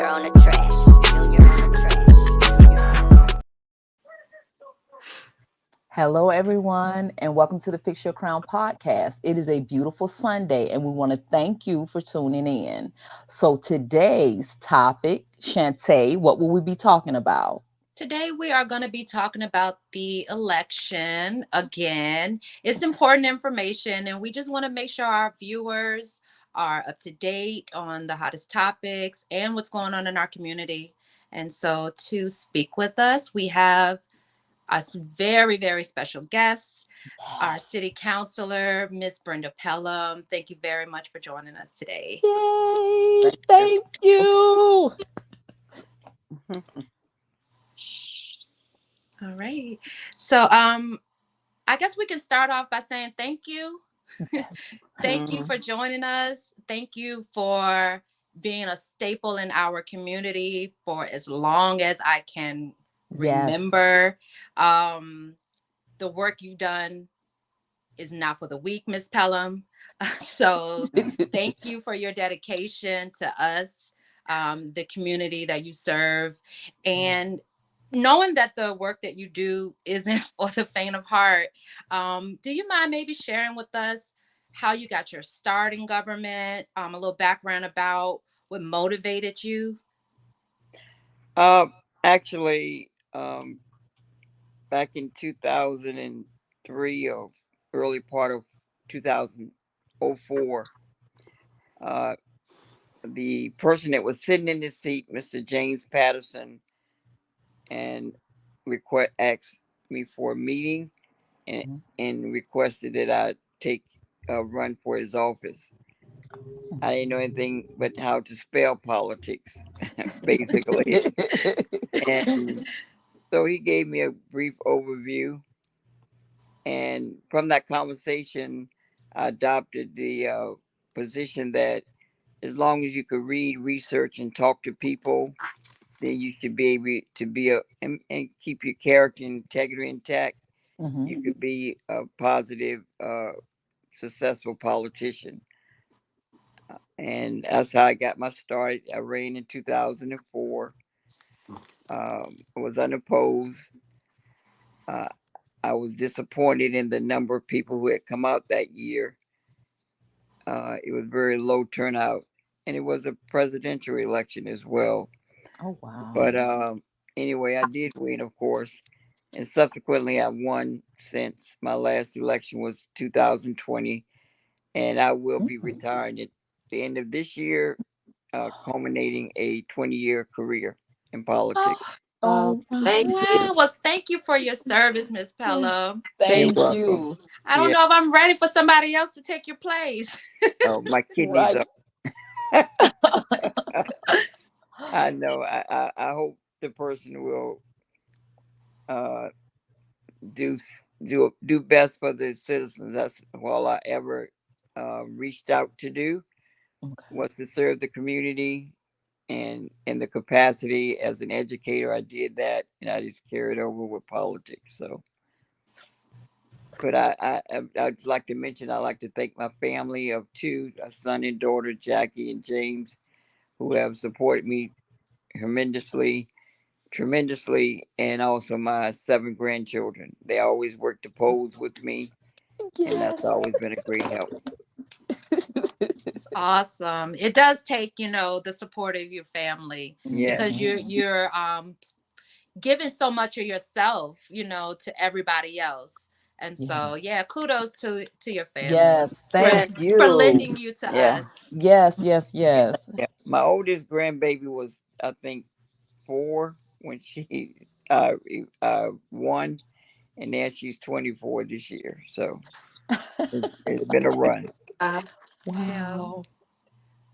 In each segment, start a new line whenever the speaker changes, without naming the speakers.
you're on the track. You're on the track.
Hello, everyone, and welcome to the Fix Your Crown podcast. It is a beautiful Sunday, and we want to thank you for tuning in. So, today's topic, Shantae, what will we be talking about?
Today, we are going to be talking about the election again. It's important information, and we just want to make sure our viewers are up to date on the hottest topics and what's going on in our community. And so, to speak with us, we have a very, very special guest, our city councilor, Miss Brenda Pelham. Thank you very much for joining us today.
Yay!
Thank you.
Thank you.
All right. So, I guess we can start off by saying thank you. Thank you for joining us. Thank you for being a staple in our community for as long as I can
Yes.
remember. The work you've done is not for the weak, Miss Pelham. So thank you for your dedication to us, the community that you serve, and knowing that the work that you do isn't for the faint of heart. Do you mind maybe sharing with us how you got your start in government, a little background about what motivated you?
Uh, Actually, back in 2003 or early part of 2004, uh, the person that was sitting in the seat, Mr. James Patterson, and asked me for a meeting and, and requested that I take a run for his office. I didn't know anything but how to spell politics, basically. And so he gave me a brief overview. And from that conversation, I adopted the position that as long as you could read, research, and talk to people, then you should be able to be and keep your character and integrity intact. You could be a positive, successful politician. And that's how I got my start. I ran in 2004. I was unopposed. Uh, I was disappointed in the number of people who had come out that year. It was very low turnout, and it was a presidential election as well.
Oh, wow.
But anyway, I did win, of course, and subsequently I won since my last election was 2020, and I will be retiring at the end of this year, culminating a 20-year career in politics.
Oh,
Wow.
wow.
Well, thank you for your service, Miss Pelham.
You're
Thank
welcome.
you.
I don't
Yeah.
know if I'm ready for somebody else to take your place.
Oh, my kidneys
Right.
are. I know. I hope the person will uh, do best for the citizens. That's all I ever reached out to do,
Okay.
was to serve the community, and in the capacity as an educator, I did that, and I just carried over with politics. So, but I'd like to mention, I like to thank my family of two, a son and daughter, Jackie and James, who have supported me tremendously, tremendously, and also my seven grandchildren. They always work to pose with me, and that's
Yes.
always been a great help.
It's awesome. It does take, the support of your family
Yeah,
because you're giving so much of yourself, to everybody else. And
Yeah.
so, yeah, kudos to your family
Yes.
for
Thank
for
you.
lending you to
yeah,
us.
Yes, yes, yes.
yeah. My oldest grandbaby was, I think, 4 when she won, and now she's 24 this year. So it's been a run.
Yeah.
Wow.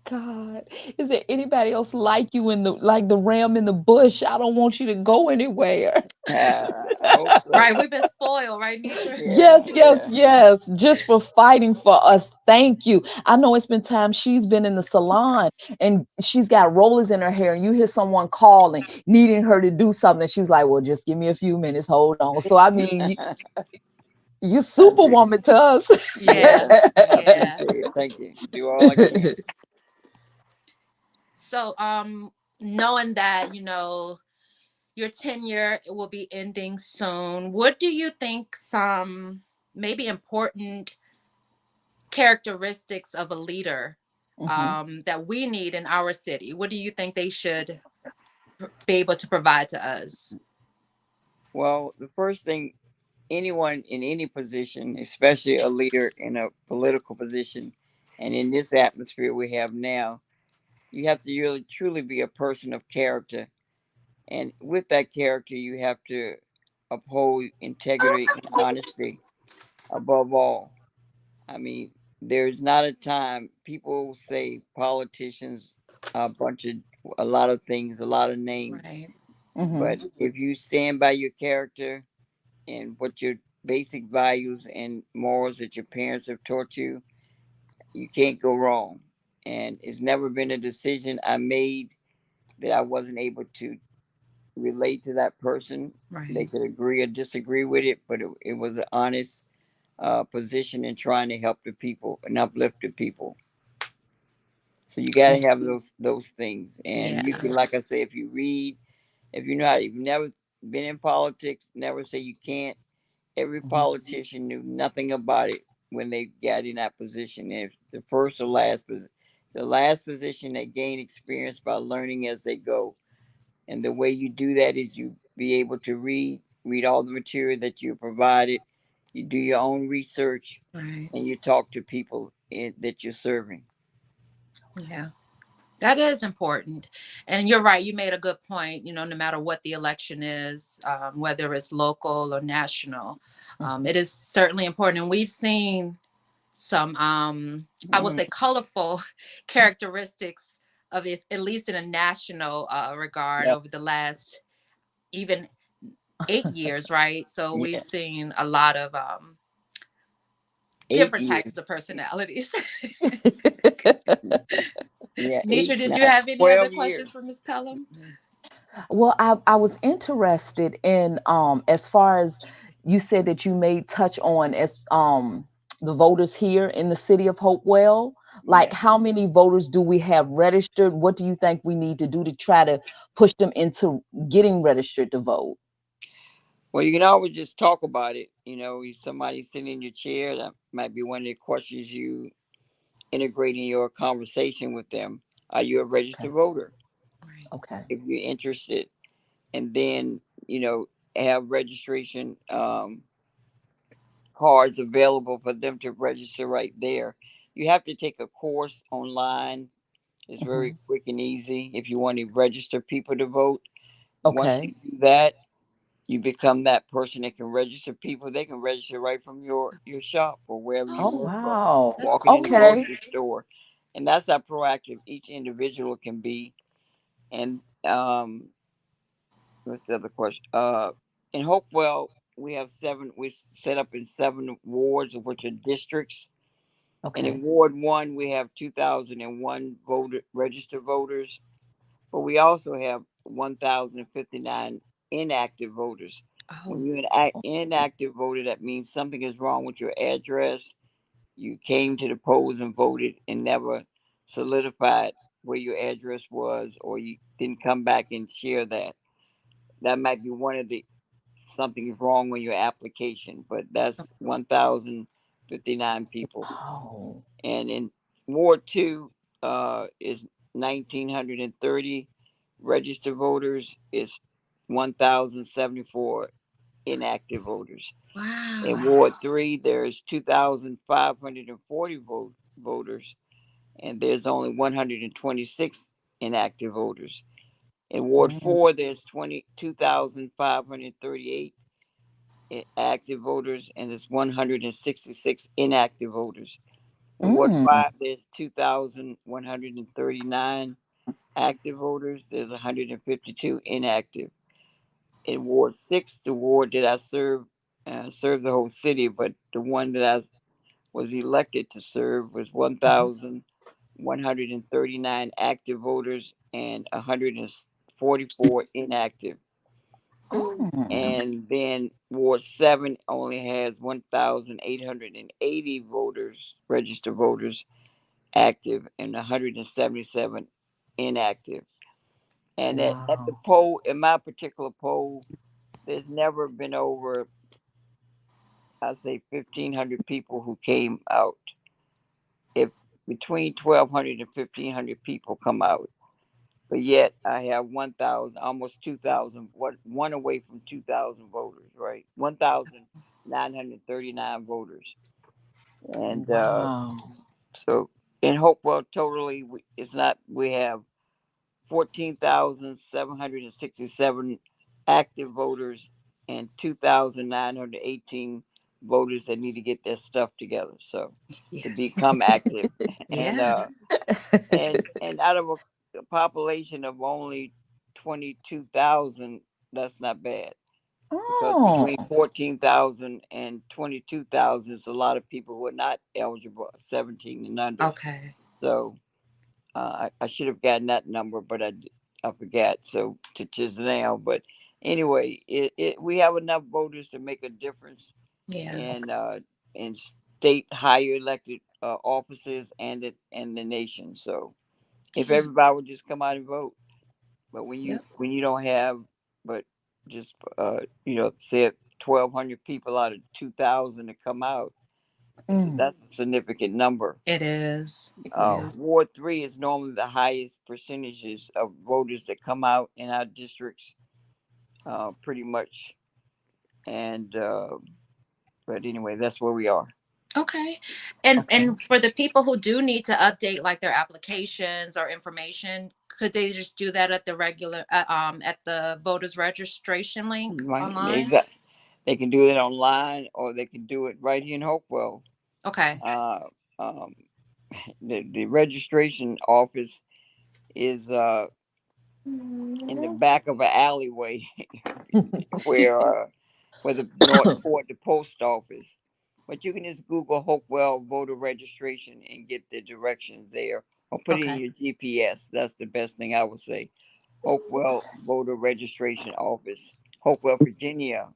God. Is there anybody else like you in the ram in the bush? I don't want you to go anywhere.
I hope so.
Right. We've been spoiled, right, Nitra?
Yes,
Yeah,
yes,
yeah.
yes. Just for fighting for us. Thank you. I know it's been times she's been in the salon and she's got rollers in her hair, and you hear someone calling, needing her to do something. She's like, well, just give me a few minutes. Hold on. So, I mean, you
I do.
superwoman to us.
Yeah.
Yeah, I
Yeah.
appreciate it. Thank you. Do all I can.
So, knowing that, your tenure will be ending soon, what do you think some maybe important characteristics of a leader
Hmm.
that we need in our city? What do you think they should be able to provide to us?
Well, the first thing, anyone in any position, especially a leader in a political position, and in this atmosphere we have now, you have to really truly be a person of character. And with that character, you have to uphold integrity and honesty above all. I mean, there's not a time people say politicians are a lot of things, a lot of names.
Right.
Hmm.
But if you stand by your character and what your basic values and morals that your parents have taught you, you can't go wrong. And it's never been a decision I made that I wasn't able to relate to that person. They
Right.
could agree or disagree with it, but it was an honest position in trying to help the people and uplift the people. So you got to have those things, and you
Yeah.
can, like I say, if you read, if you know how, if you've never been in politics, never say you can't. Every
Hmm.
politician knew nothing about it when they got in that position. If the first or last, the last position, they gain experience by learning as they go. And the way you do that is you be able to read all the material that you provided. You do your own research,
Right.
and you talk to people that you're serving.
Yeah. That is important. And you're right. You made a good point. No matter what the election is, whether it's local or national, it is certainly important. And we've seen some, I will
Mm,
say, colorful characteristics of it, at least in a national regard,
yep.
over the last even 8 years, right? So we've
Yeah.
seen a lot of
Eight
different
years.
types of personalities.
Yeah.
Nitra,
Eight,
did you
nine,
have any other
12 years.
questions for Miss Pelham?
Well, I was interested in as far as you said that you may touch on as the voters here in the city of Hopewell. Like,
Yeah.
how many voters do we have registered? What do you think we need to do to try to push them into getting registered to vote?
Well, you can always just talk about it. If somebody's sitting in your chair, that might be one of the questions you integrate in your conversation with them. Are you a
Okay.
registered voter?
Right.
Okay.
If you're interested, and then have registration cards available for them to register right there. You have to take a course online. It's very
Hmm.
quick and easy if you want to register people to vote. Once you
Okay.
do that, you become that person that can register people. They can register right from your shop or wherever you
Oh,
Oh,
work, or
wow.
that's
walking in the
great.
Okay.
grocery store. And that's how proactive each individual can be. And what's the other question? In Hopewell, we have seven. We set up in 7 wards, which are districts. And in
Okay.
Ward One, we have 2,001 registered voters, but we also have 1,059 inactive voters. When
Oh,
you're an inactive voter, that means something is wrong with your address. You came to the polls and voted and never solidified where your address was, or you didn't come back and share that. That might be one of the something is wrong with your application, but that's 1,059 people.
Oh.
And in Ward 2 is 1,930 registered voters, is 1,074 inactive voters. In
wow.
Ward 3, there's 2,540 voters, and there's only 126 inactive voters. In Ward
Mm,
4, there's 22,538 active voters, and there's 166 inactive voters. In Ward
mm,
5, there's 2,139 active voters. There's 152 inactive. In Ward 6, the ward that I served the whole city, but the one that I was elected to serve was
mhm.
1,139 active voters and 144 inactive.
Mm.
And then Ward 7 only has 1,880 voters, registered voters, active, and 177 inactive. And at the
Wow.
poll, in my particular poll, there's never been over, I'd say, 1,500 people who came out. If between 1,200 and 1,500 people come out, but yet I have 1,000, almost 2,000, what, one away from 2,000 voters, right? 1,939 voters. And
Wow.
so in Hopewell, totally, it's not, we have 14,767 active voters and 2,918 voters that need to get their stuff together. So to
Yes.
become active. and
Yeah.
and out of a population of only 22,000, that's not bad, because
Oh.
between 14,000 and 22,000 is a lot of people who are not eligible, 17 and under.
Okay.
So I should have gotten that number, but I forgot. So to just now, but anyway, we have enough voters to make a difference
Yeah.
in state higher elected offices and the nation. So if
Yeah.
everybody would just come out and vote, but
Yep.
when you don't have, but just say 1,200 people out of 2,000 to come out,
Mm.
that's a significant number.
It is. Yeah.
Ward 3 is normally the highest percentages of voters that come out in our districts, pretty much. And but anyway, that's where we are.
Okay. And
Okay.
for the people who do need to update like their applications or information, could they just do that at the regular at the voters registration links
Right?
online?
They can do it online, or they can do it right here in Hopewell.
Okay.
Uh, um, the registration office is in the back of an alleyway where for the north toward the post office. But you can just Google Hopewell voter registration and get the directions there, or put it in
Okay.
your GPS. That's the best thing I would say. Hopewell voter registration office, Hopewell, Virginia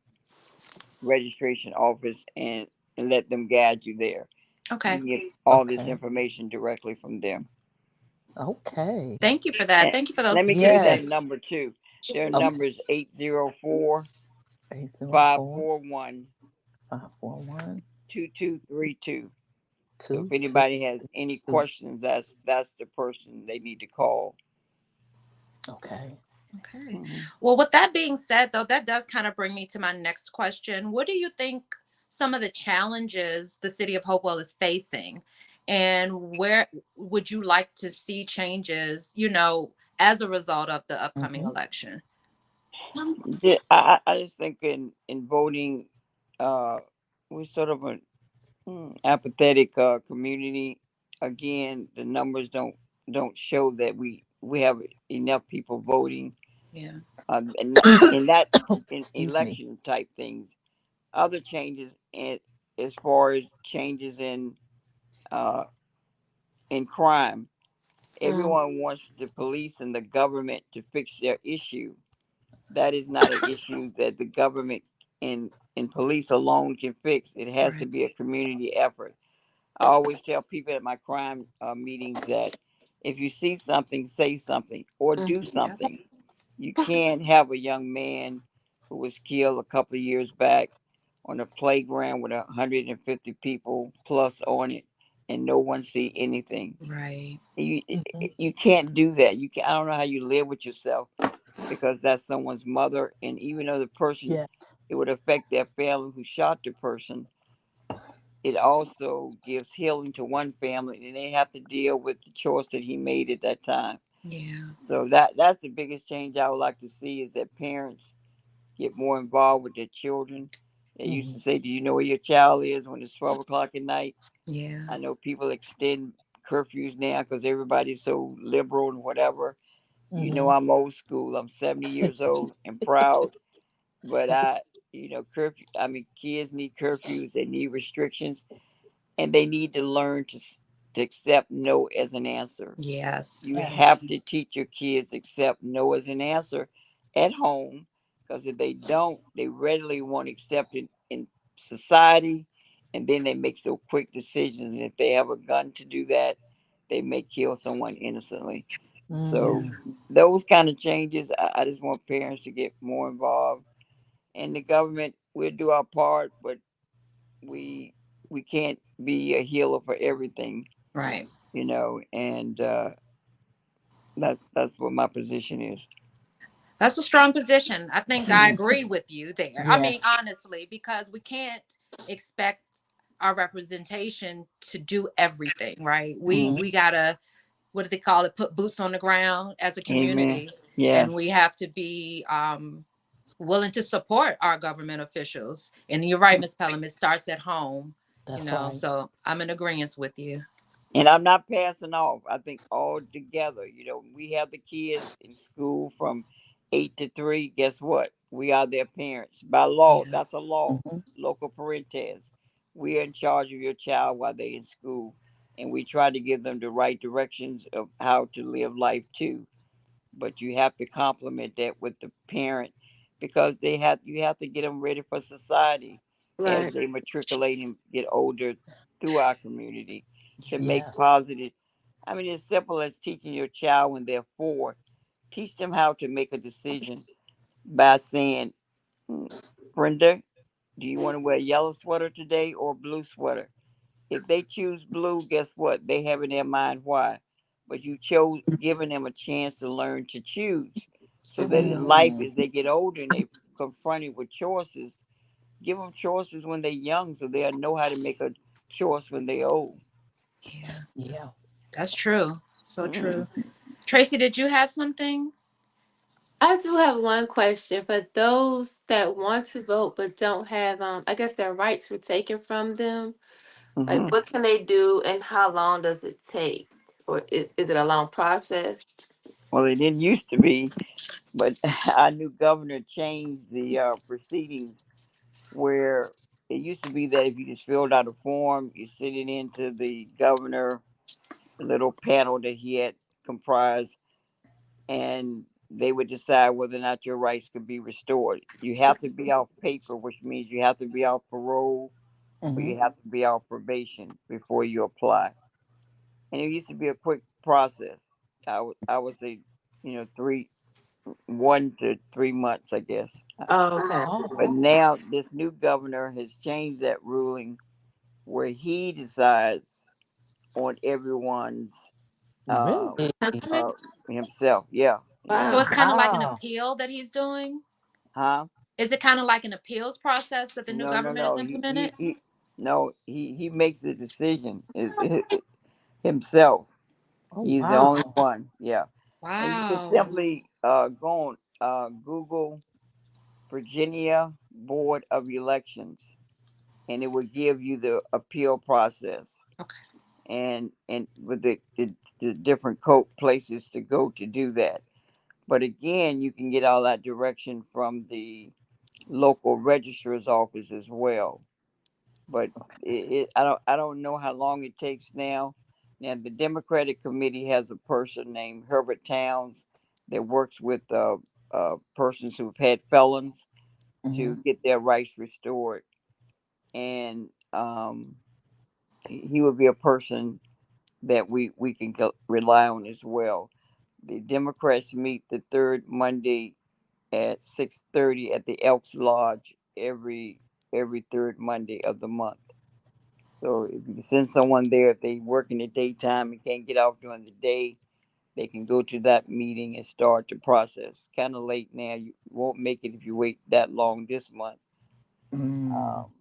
registration office, and let them guide you there. You
Okay.
can get all this
Okay.
information directly from them.
Okay.
Thank you for that.
And
Thank you for those
let me give you their
Yes.
statistics.
number too. Their
Okay.
number is 804
804
541
541
2232. So if
2232.
anybody has any questions, that's the person they need to call.
Okay.
Okay.
Mhm.
Well, with that being said, though, that does kind of bring me to my next question. What do you think some of the challenges the city of Hopewell is facing, and where would you like to see changes, as a result of the upcoming
Mm-hmm.
election?
Yeah, I just think in voting, uh, we're sort of an apathetic community. Again, the numbers don't show that we have enough people voting,
Yeah.
and that in
Excuse me.
election type things. Other changes as far as changes uh, in crime. Everyone wants the police and the government to fix their issue. That is not an issue that the government and police alone can fix. It has to
Right.
be a community effort. I always tell people at my crime meetings that if you see something, say something or do
Yep.
something. You can't have a young man who was killed a couple of years back on a playground with 150 people plus on it, and no one see anything.
Right.
You
Mm-hmm.
you can't do that. You can I don't know how you live with yourself, because that's someone's mother, and even though the person,
Yeah.
it would affect their family who shot the person, it also gives healing to one family, and they have to deal with the choice that he made at that time.
Yeah.
So that's the biggest change I would like to see, is that parents get more involved with their children. They used
Mm-hmm.
to say, "Do you know where your child is when it's 12 o'clock at night?"
Yeah.
I know people extend curfews now because everybody's so liberal and whatever. You know,
Mm-hmm.
I'm old school. I'm 70 years old and proud, but curfew. I mean, kids need curfews. They need restrictions, and they need to learn to accept no as an answer.
Yes.
You
Yes.
have to teach your kids accept no as an answer at home, because if they don't, they readily won't accept it in society, and then they make so quick decisions. And if they have a gun to do that, they may kill someone innocently. So
Mm,
those kind of changes, I just want parents to get more involved. And the government will do our part, but we we can't be a healer for everything,
Right.
and that's what my position is.
That's a strong position. I think I agree with you there. I
yes.
mean, honestly, because we can't expect our representation to do everything, right? We
Mhm.
we gotta, what do they call it? Put boots on the ground as a
Amen.
community, and we
Yes.
have to be willing to support our government officials. And you're right, Miss Pelham. It starts at home,
That's right.
So I'm in agreement with you.
And I'm not passing off. I think all together, we have the kids in school from 8 to 3. Guess what? We are their parents. By law,
Yeah.
that's a law.
Mhm.
Local parentes. We are in charge of your child while they're in school. And we try to give them the right directions of how to live life too. But you have to complement that with the parent because you have to get them ready for society as
Right.
they matriculate and get older through our community to make
Yes.
positive. I mean, as simple as teaching your child when they're 4, teach them how to make a decision by saying, "Hmm, Brenda, do you want to wear a yellow sweater today or a blue sweater?" If they choose blue, guess what? They have in their mind why. But you chose giving them a chance to learn to choose. So that in life,
Mm,
as they get older and they confronted with choices, give them choices when they're young so they'll know how to make a choice when they're old.
Yeah,
yeah.
that's true. So
Mm.
true. Tracy, did you have something?
I do have one question for those that want to vote but don't have, I guess their rights were taken from them. Like,
Hmm.
what can they do and how long does it take? Or is it a long process?
Well, it didn't used to be, but our new governor changed the proceedings where it used to be that if you just filled out a form, you send it into the governor little panel that he had comprised, and they would decide whether or not your rights could be restored. You have to be off paper, which means you have to be off parole or
Hmm.
you have to be off probation before you apply. And it used to be a quick process. I would say, 1 to 3 months, I guess.
Oh, okay.
Oh,
But now this new governor has changed that ruling where he decides on everyone's uh,
really?
uh, himself. Yeah,
So
yeah.
Wow.
it's kind of like an
Wow.
appeal that he's doing.
Huh?
Is it kind of like an appeals process that the new
No, no,
government has
no. He
implemented?
he, he no. He makes the decision himself.
Oh,
He's the only
wow.
one. Yeah, and you can
Wow.
simply go on Google Virginia Board of Elections, and it will give you the appeal process
Okay.
and with the different places to go to do that. But again, you can get all that direction from the local registrar's office as well. But I don't know how long it takes now. Now the Democratic Committee has a person named Herbert Towns that works with persons who've had felons
Hmm.
to get their rights restored, and he would be a person that we can rely on as well. The Democrats meet the third Monday at 6:30 at the Elks Lodge every third Monday of the month. So if you send someone there, if they work in the daytime and can't get off during the day, they can go to that meeting and start the process. Kind of late now. You won't make it if you wait that long this month.
Mm,
Um,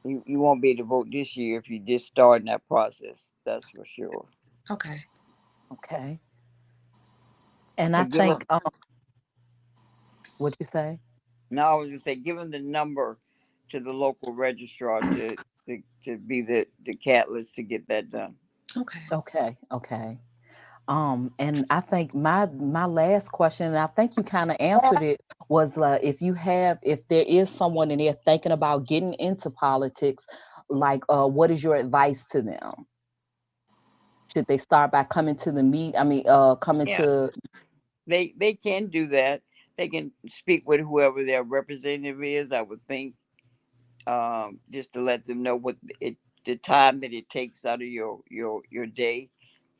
you won't be able to vote this year if you just start in that process. That's for sure.
Okay.
okay. And I
But give them.
think, what'd you say?
No, I was gonna say, give them the number to the local registrar to be the catalyst to get that done.
Okay.
Okay, okay. And I think my last question, and I think you kind of answered it, was if there is someone and they're thinking about getting into politics, like what is your advice to them? Should they start by coming to the meet? I mean, coming
Yeah,
to.
they can do that. They can speak with whoever their representative is. I would think, just to let them know what the time that it takes out of your day.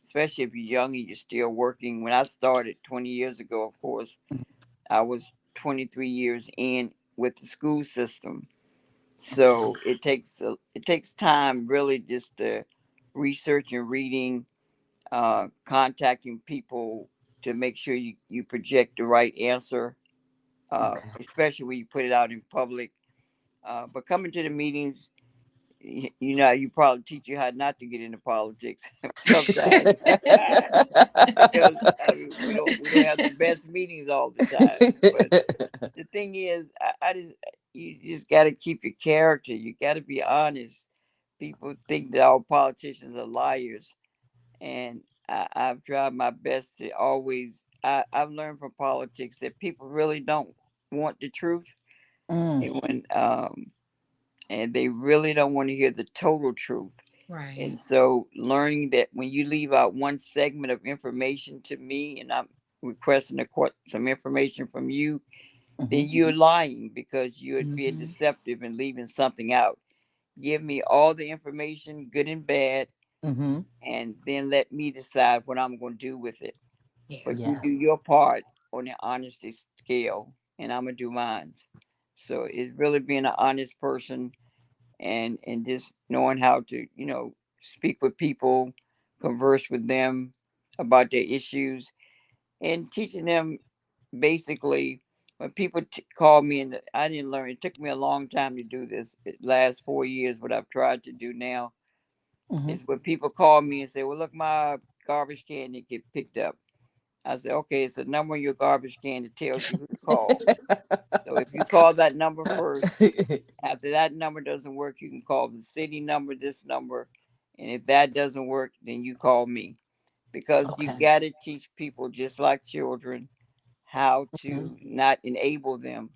especially if you're young and you're still working. When I started 20 years ago, of course, I was 23 years in with the school system. So it takes time, really, just to research and reading, contacting people to make sure you project the right answer,
Okay.
especially when you put it out in public. But coming to the meetings, you know, you probably teach you how not to get into politics sometimes. Because I mean, we don't have the best meetings all the time. But the thing is, I just you just got to keep your character. You got to be honest. People think that all politicians are liars, and I've tried my best to always. I've learned from politics that people really don't want the truth,
Mm,
and and they really don't want to hear the total truth.
Right.
And so, learning that when you leave out one segment of information to me, and I'm requesting some information from you,
mhm,
then you're lying because you're being
Hmm.
deceptive and leaving something out. Give me all the information, good and bad,
mhm.
and then let me decide what I'm going to do with it.
Yeah.
But you
Yes.
do your part on the honesty scale, and I'm going to do mine. So it's really being an honest person, and just knowing how to, speak with people, converse with them about their issues, and teaching them basically when people call me, and I didn't learn. It took me a long time to do this. Last 4 years, what I've tried to do now
Mhm.
is when people call me and say, "Well, look, my garbage can didn't get picked up." I say, "Okay, it's a number on your garbage can that tells you who to call. So if you call that number first, after that number doesn't work, you can call the city number, this number, and if that doesn't work, then you call me." Because you
Okay.
got to teach people just like children how
Mhm.
to not enable them,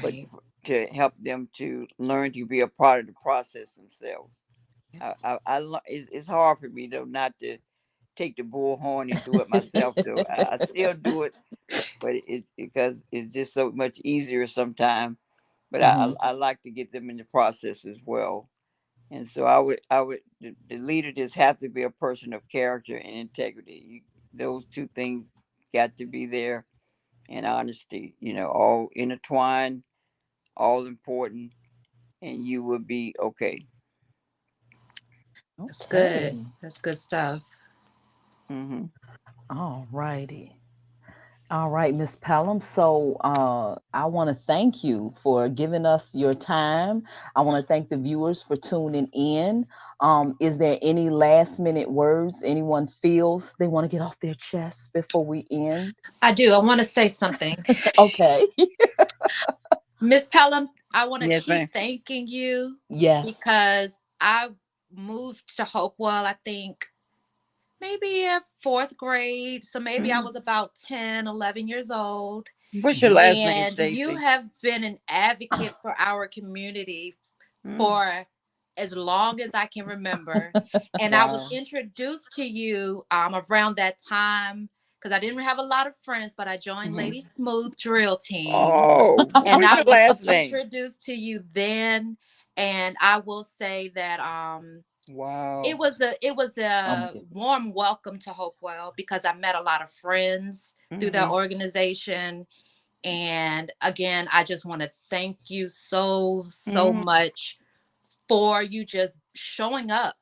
but
Right.
to help them to learn to be a part of the process themselves.
Yep.
It's hard for me though not to take the bullhorn and do it myself. Though I still do it, but it's because it's just so much easier sometimes. But
Mhm.
I like to get them in the process as well. And so the leader just have to be a person of character and integrity. Those two things got to be there, and honesty. All intertwined, all important, and you will be okay.
That's good.
Okay.
That's good stuff.
Hmm.
All righty. All right, Miss Pelham. So I want to thank you for giving us your time. I want to thank the viewers for tuning in. Is there any last minute words anyone feels they want to get off their chest before we end?
I do. I want to say something.
Okay.
Miss Pelham, I want to
Yes, ma'am.
keep thanking you
Yes.
because I moved to Hopewell, I think maybe at fourth grade. So maybe I
Mhm.
was about 10, 11 years old.
What's your
Mhm.
last name,
And you
Stacy?
have been an advocate for our community
Mm.
for as long as I can remember. And I was
Wow.
introduced to you around that time because I didn't have a lot of friends, but I joined
Hmm.
Lady Smooth Drill Team.
Oh,
And
what's
I
your
was
last name?
introduced to you then. And I will say that
Wow.
it was
I'm gonna
a
get this.
warm welcome to Hopewell because I met a lot of friends through that
Hmm.
organization. And again, I just want to thank you so, so
Hmm.
much for you just showing up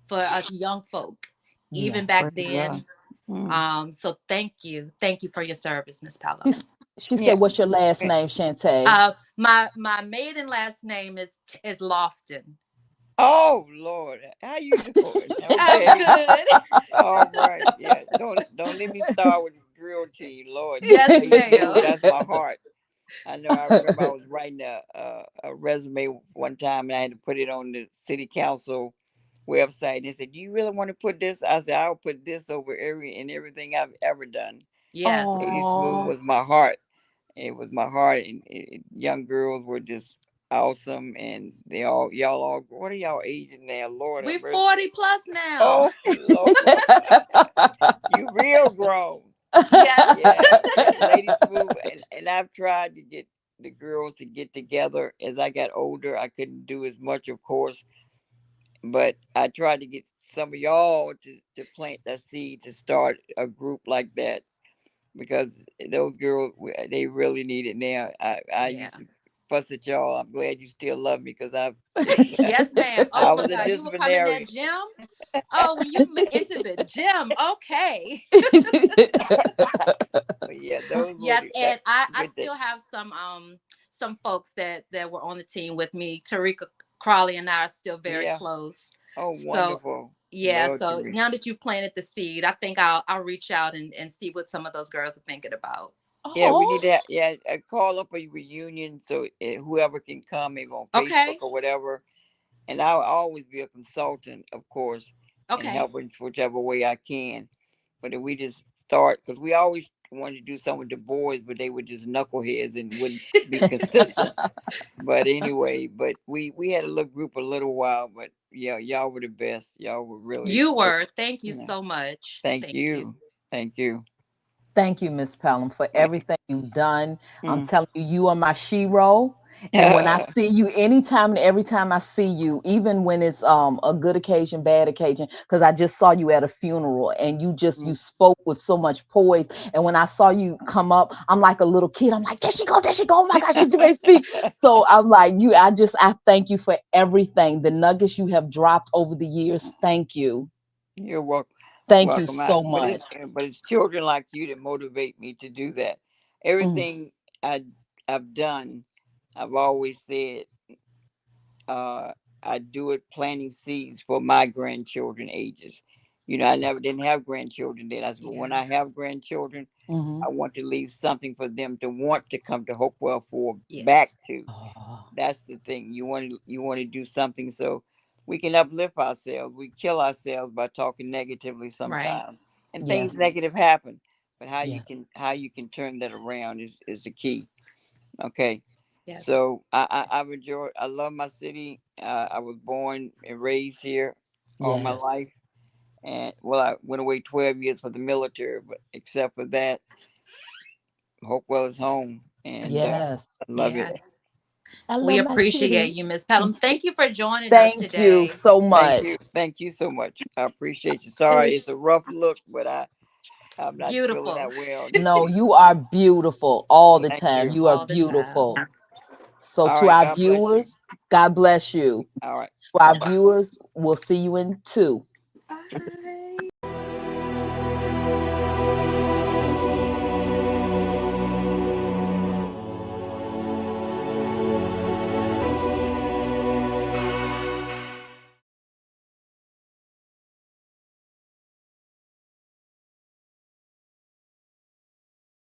for us young folk, even
Yes.
back
Praise God.
then.
Mm.
So thank you. Thank you for your service, Miss
She's,
Pelham.
she said,
Yeah.
"What's your last
Eh,
name, Shantae?"
My maiden last name is Lofton.
Oh Lord, how you doing?
I'm
Okay.
good.
All right. Yeah. Don't let me start with the drill team, Lord.
Yes,
Lady Smooth,
ma'am.
that's my heart. I know. I remember I was writing a resume one time, and I had to put it on the city council website. And they said, "Do you really want to put this?" I said, "I'll put this over everything I've ever done."
Yes.
Lady Smooth
Oh,
was my heart. It was my heart, and young girls were just awesome, and y'all all. What are y'all aging now? Lord have
We're
mercy.
40 plus now.
Oh Lord, you real grown.
Yes.
Yeah, yeah, Lady Smooth, and I've tried to get the girls to get together. As I got older, I couldn't do as much, of course. but I tried to get some of y'all to plant that seed to start a group like that because those girls they really need it now. I
Yeah.
used to fuss at y'all. I'm glad you still love me because
Yes, ma'am. Oh
I
my
was a
God, you will come in that
disciplinarian.
gym. Oh, when you enter the gym, okay.
But yeah, those were
Yes,
that
and I
good day.
still have some folks that were on the team with me. Tarika Crawley and I are still very
Yeah.
close.
Oh,
So
wonderful.
yeah,
Love to
so
read.
now that you've planted the seed, I think I'll reach out and see what some of those girls are thinking about.
Yeah, we
Oh,
need that. Yeah, call up a reunion so whoever can come, maybe on Facebook
Okay.
or whatever. And I'll always be a consultant, of course, and
Okay.
help in whichever way I can. But if we just start, because we always wanted to do something with the boys, but they were just knuckleheads and wouldn't be consistent. But anyway, but we had a little group a little while, but yeah, y'all were the best. Y'all were really,
You were. Thank you
you know.
so much.
Thank
Thank you.
you, thank you.
thank you, Miss Pelham, for everything you've done. I'm
Mm.
telling you, you are my shero. And when I see you, anytime and every time I see you, even when it's a good occasion, bad occasion, because I just saw you at a funeral and you
Mm.
spoke with so much poise. And when I saw you come up, I'm like a little kid. I'm like, there she go, there she go. Oh my gosh, she's going to speak. So I'm like, I thank you for everything. The nuggets you have dropped over the years. Thank you.
You're welcome.
Thank you
Welcome.
so much.
But it's children like you that motivate me to do that.
Mm,
Everything I I've done, I've always said, uh, I do it planting seeds for my grandchildren ages. I never didn't have grandchildren then. I said, but when
Yeah.
I have grandchildren,
mhm.
I want to leave something for them to want to come to Hopewell for back
Yes.
to.
Oh,
That's the thing. You want to do something so we can uplift ourselves. We kill ourselves by talking negatively
Right.
sometimes, and things
yes,
negative happen. But
yes,
how you can turn that around is the key. Okay.
Yes.
So I've enjoyed. I love my city. I was born and raised here all my
yes,
life, and well, I went away 12 years for the military, but except for that, Hopewell is home, and
yes.
I love it.
Yeah.
I
We
love my
appreciate
city.
you, Miss Pelham. Thank you for joining us
Thank you
today.
so much.
Thank you so much. I appreciate you. Sorry, it's a rough look, but I'm not feeling
Beautiful.
that well this
No,
week.
you are beautiful all the
Thank
time.
you.
You are
All the time.
beautiful. So,
All
to
right,
our
God bless you.
viewers, God bless you.
All right,
To
bye
our
bye.
viewers, we'll see you in 2.
Bye.